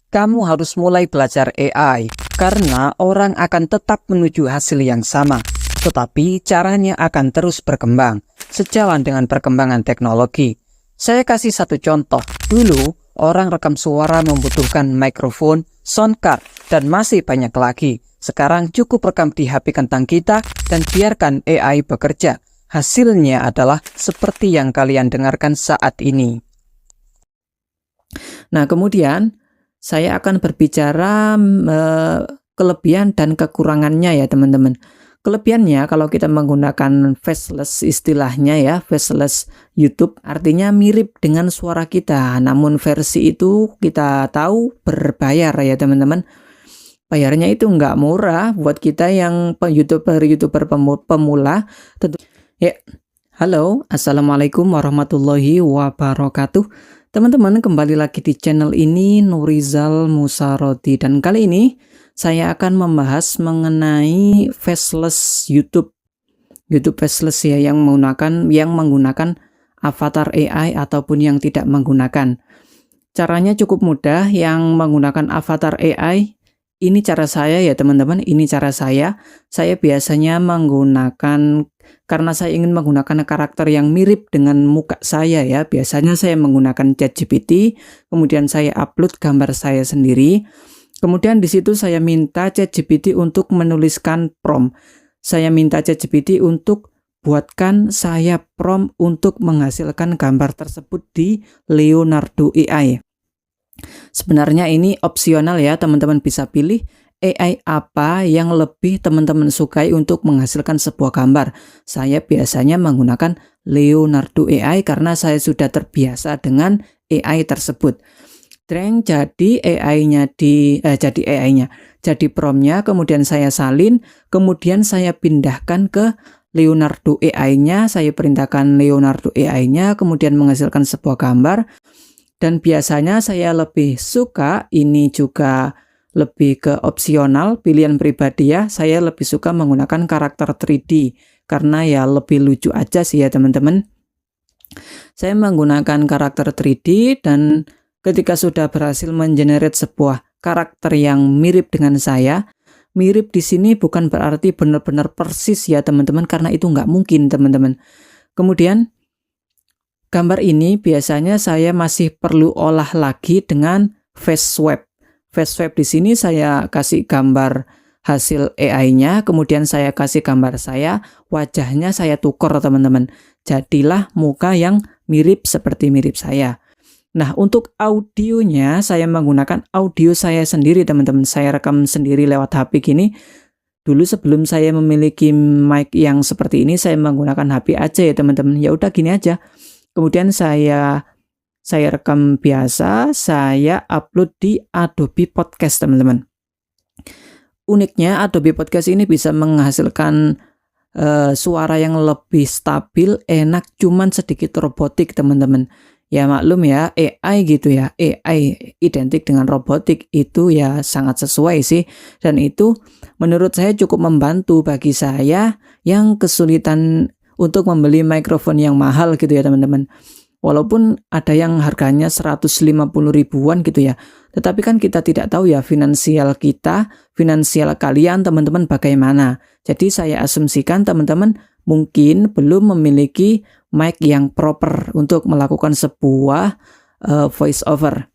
kamu harus mulai belajar AI karena orang akan tetap menuju hasil yang sama, tetapi caranya akan terus berkembang sejalan dengan perkembangan teknologi. Saya kasih satu contoh. Dulu, orang rekam suara membutuhkan mikrofon, sound card, dan masih banyak lagi. Sekarang cukup rekam di HP kentang kita dan biarkan AI bekerja. Hasilnya adalah seperti yang kalian dengarkan saat ini. Nah, kemudian saya akan berbicara kelebihan dan kekurangannya ya teman-teman. Kelebihannya kalau kita menggunakan faceless istilahnya ya, faceless YouTube artinya mirip dengan suara kita. Namun versi itu kita tahu berbayar ya teman-teman. Bayarnya itu nggak murah buat kita yang YouTuber pemula. Tentu ya. Halo, assalamualaikum warahmatullahi wabarakatuh. Teman-teman, kembali lagi di channel ini Nurizal Musarodi, dan kali ini saya akan membahas mengenai faceless YouTube faceless ya, yang menggunakan avatar AI ataupun yang tidak menggunakan. Caranya cukup mudah. Yang menggunakan avatar AI, ini cara saya ya teman-teman, ini cara saya. Saya biasanya menggunakan, karena saya ingin menggunakan karakter yang mirip dengan muka saya ya, biasanya saya menggunakan ChatGPT, kemudian saya upload gambar saya sendiri. Kemudian di situ saya minta ChatGPT untuk menuliskan prompt. Saya minta ChatGPT untuk buatkan saya prompt untuk menghasilkan gambar tersebut di Leonardo AI. Sebenarnya ini opsional ya, teman-teman bisa pilih AI apa yang lebih teman-teman sukai untuk menghasilkan sebuah gambar. Saya biasanya menggunakan Leonardo AI karena saya sudah terbiasa dengan AI tersebut. Jadi jadi prompt-nya, kemudian saya salin, kemudian saya pindahkan ke Leonardo AI-nya, saya perintahkan Leonardo AI-nya, kemudian menghasilkan sebuah gambar. Dan biasanya saya lebih suka, ini juga lebih ke opsional, pilihan pribadi ya, saya lebih suka menggunakan karakter 3D, karena ya lebih lucu aja sih ya teman-teman. Saya menggunakan karakter 3D dan ketika sudah berhasil mengenerate sebuah karakter yang mirip dengan saya, mirip di sini bukan berarti benar-benar persis ya teman-teman, karena itu nggak mungkin teman-teman. Kemudian gambar ini biasanya saya masih perlu olah lagi dengan face swap. Face swap di sini saya kasih gambar hasil AI-nya, kemudian saya kasih gambar saya, wajahnya saya tukar teman-teman. Jadilah muka yang mirip seperti mirip saya. Nah, untuk audionya saya menggunakan audio saya sendiri teman-teman. Saya rekam sendiri lewat HP gini. Dulu sebelum saya memiliki mic yang seperti ini, saya menggunakan HP aja ya teman-teman. Ya udah gini aja. Kemudian saya rekam biasa, saya upload di Adobe Podcast teman-teman. Uniknya Adobe Podcast ini bisa menghasilkan suara yang lebih stabil, enak, cuman sedikit robotik teman-teman. Ya maklum ya, AI gitu ya, AI identik dengan robotik, itu ya sangat sesuai sih. Dan itu menurut saya cukup membantu bagi saya yang kesulitan untuk membeli mikrofon yang mahal gitu ya teman-teman. Walaupun ada yang harganya 150 ribuan gitu ya, tetapi kan kita tidak tahu ya finansial kita, finansial kalian teman-teman bagaimana. Jadi saya asumsikan teman-teman mungkin belum memiliki mic yang proper untuk melakukan sebuah voice over.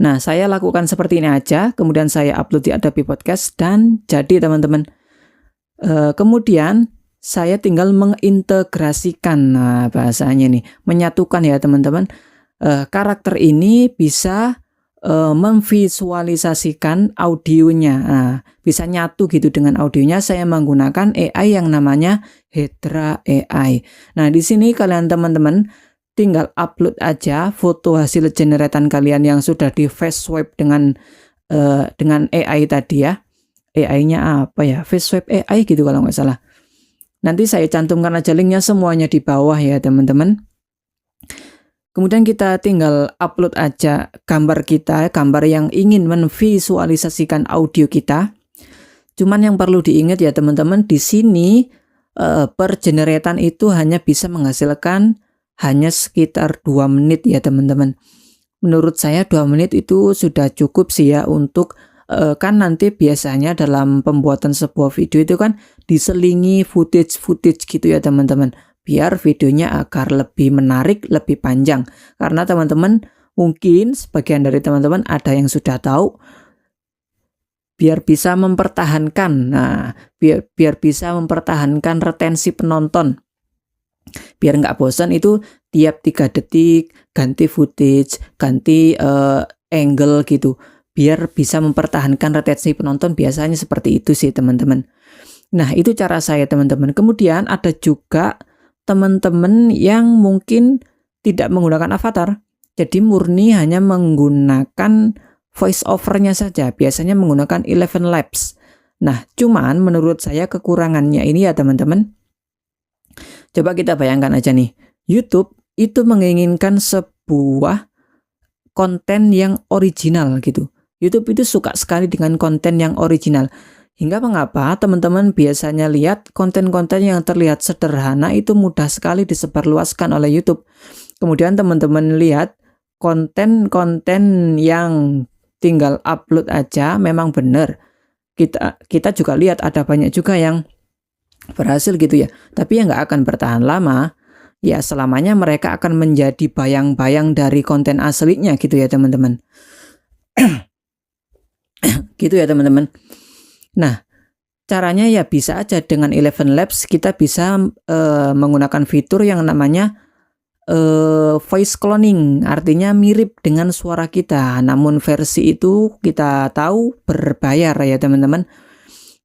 Nah, saya lakukan seperti ini aja, kemudian saya upload di Adobe Podcast dan jadi teman-teman. Kemudian saya tinggal mengintegrasikan, nah bahasanya nih, menyatukan ya teman-teman. Karakter ini bisa memvisualisasikan audionya, bisa nyatu gitu dengan audionya. Saya menggunakan AI yang namanya Hedra AI. Nah di sini kalian teman-teman tinggal upload aja foto hasil generatan kalian yang sudah di face swap dengan AI tadi ya. AI-nya apa ya? Face swap AI gitu kalau nggak salah. Nanti saya cantumkan aja linknya semuanya di bawah ya teman-teman. Kemudian kita tinggal upload aja gambar kita, gambar yang ingin memvisualisasikan audio kita. Cuman yang perlu diingat ya teman-teman, di sini per generatan itu hanya bisa menghasilkan hanya sekitar 2 menit ya teman-teman. menurut saya 2 menit itu sudah cukup sih ya untuk kan nanti biasanya dalam pembuatan sebuah video itu kan diselingi footage gitu ya teman-teman, biar videonya agar lebih menarik, lebih panjang. Karena teman-teman mungkin sebagian dari teman-teman ada yang sudah tahu, biar bisa mempertahankan, biar bisa mempertahankan retensi penonton, biar nggak bosan itu tiap 3 detik ganti footage, ganti angle gitu, biar bisa mempertahankan retensi penonton, biasanya seperti itu sih teman-teman. Nah itu cara saya teman-teman. Kemudian ada juga teman-teman yang mungkin tidak menggunakan avatar, jadi murni hanya menggunakan voice overnya saja, biasanya menggunakan Eleven Labs. Nah, cuman menurut saya kekurangannya ini ya teman-teman. Coba kita bayangkan aja nih, YouTube itu menginginkan sebuah konten yang original gitu. YouTube itu suka sekali dengan konten yang original. Hingga mengapa teman-teman biasanya lihat konten-konten yang terlihat sederhana itu mudah sekali disebarluaskan oleh YouTube. Kemudian teman-teman lihat konten-konten yang tinggal upload aja memang benar. Kita juga lihat ada banyak juga yang berhasil gitu ya. Tapi ya nggak akan bertahan lama. Ya selamanya mereka akan menjadi bayang-bayang dari konten aslinya gitu ya teman-teman. Gitu ya teman-teman. Nah, caranya ya bisa aja dengan Eleven Labs kita bisa menggunakan fitur yang namanya voice cloning, artinya mirip dengan suara kita. Namun versi itu kita tahu berbayar ya teman-teman.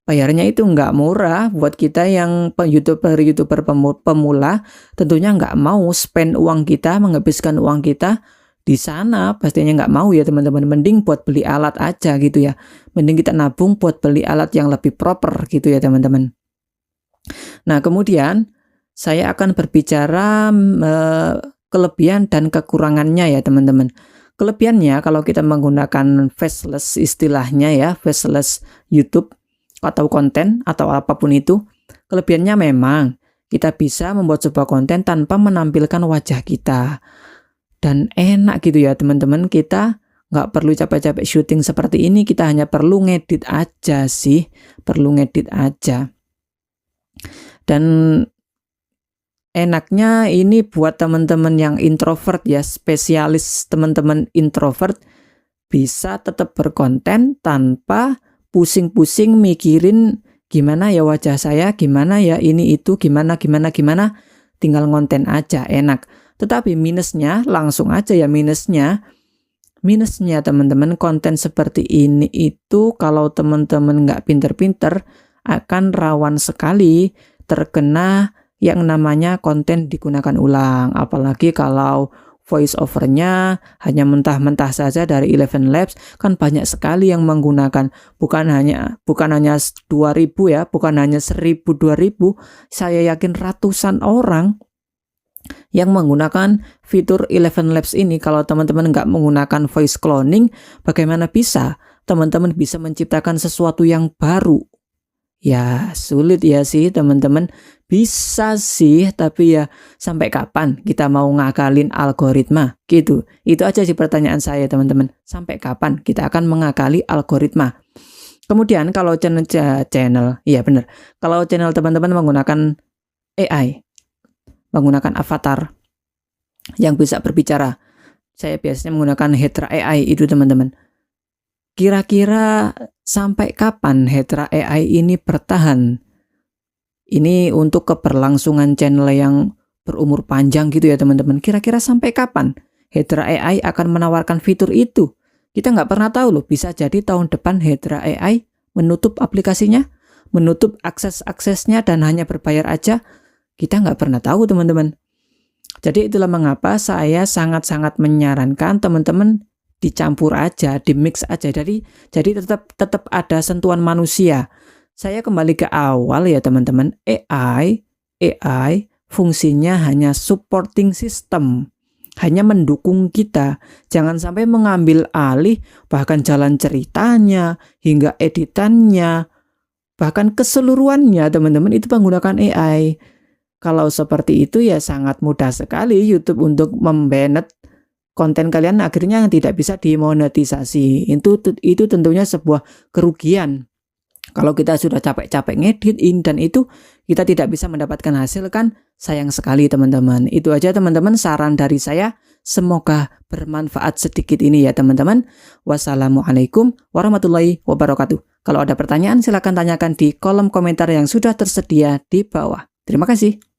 Bayarnya itu nggak murah buat kita yang youtuber pemula. Tentunya nggak mau spend uang kita, menghabiskan uang kita di sana, pastinya nggak mau ya teman-teman. Mending buat beli alat aja gitu ya. Mending kita nabung buat beli alat yang lebih proper gitu ya teman-teman. Nah kemudian saya akan berbicara kelebihan dan kekurangannya ya teman-teman. Kelebihannya kalau kita menggunakan faceless istilahnya ya, faceless YouTube atau konten atau apapun itu, kelebihannya memang kita bisa membuat sebuah konten tanpa menampilkan wajah kita. Dan enak gitu ya teman-teman, kita nggak perlu capek-capek syuting seperti ini, kita hanya perlu ngedit aja sih, perlu ngedit aja. Dan enaknya ini buat teman-teman yang introvert ya, spesialis teman-teman introvert bisa tetap berkonten tanpa pusing-pusing mikirin gimana ya wajah saya, gimana ya ini itu, gimana, tinggal ngonten aja, enak. Tetapi minusnya, langsung aja ya minusnya teman-teman, konten seperti ini itu kalau teman-teman nggak pinter-pinter akan rawan sekali terkena yang namanya konten digunakan ulang. Apalagi kalau voice overnya hanya mentah-mentah saja dari Eleven Labs, kan banyak sekali yang menggunakan, bukan hanya 2.000 ya, bukan hanya 1.000, 2.000, saya yakin ratusan orang yang menggunakan fitur Eleven Labs ini. Kalau teman-teman nggak menggunakan voice cloning, bagaimana bisa teman-teman bisa menciptakan sesuatu yang baru? Ya sulit ya sih teman-teman. Bisa sih, tapi ya sampai kapan kita mau ngakalin algoritma gitu. Itu aja sih pertanyaan saya teman-teman. Sampai kapan kita akan mengakali algoritma? Kemudian kalau channel, iya benar. Kalau channel teman-teman menggunakan AI, menggunakan avatar yang bisa berbicara, saya biasanya menggunakan Hedra AI itu teman-teman. Kira-kira sampai kapan Hedra AI ini bertahan? Ini untuk keberlangsungan channel yang berumur panjang gitu ya teman-teman. Kira-kira sampai kapan Hedra AI akan menawarkan fitur itu? Kita nggak pernah tahu loh, bisa jadi tahun depan Hedra AI menutup aplikasinya, menutup akses-aksesnya dan hanya berbayar aja. Kita nggak pernah tahu teman-teman. Jadi itulah mengapa saya sangat-sangat menyarankan teman-teman dicampur aja, dimix aja. Jadi tetap ada sentuhan manusia. Saya kembali ke awal ya teman-teman. AI fungsinya hanya supporting system, hanya mendukung kita. Jangan sampai mengambil alih bahkan jalan ceritanya hingga editannya, bahkan keseluruhannya teman-teman itu menggunakan AI. Kalau seperti itu ya sangat mudah sekali YouTube untuk membanet konten kalian akhirnya tidak bisa dimonetisasi. Itu tentunya sebuah kerugian. Kalau kita sudah capek-capek ngedit dan itu kita tidak bisa mendapatkan hasil, kan sayang sekali teman-teman. Itu aja teman-teman saran dari saya. Semoga bermanfaat sedikit ini ya teman-teman. Wassalamualaikum warahmatullahi wabarakatuh. Kalau ada pertanyaan silakan tanyakan di kolom komentar yang sudah tersedia di bawah. Terima kasih.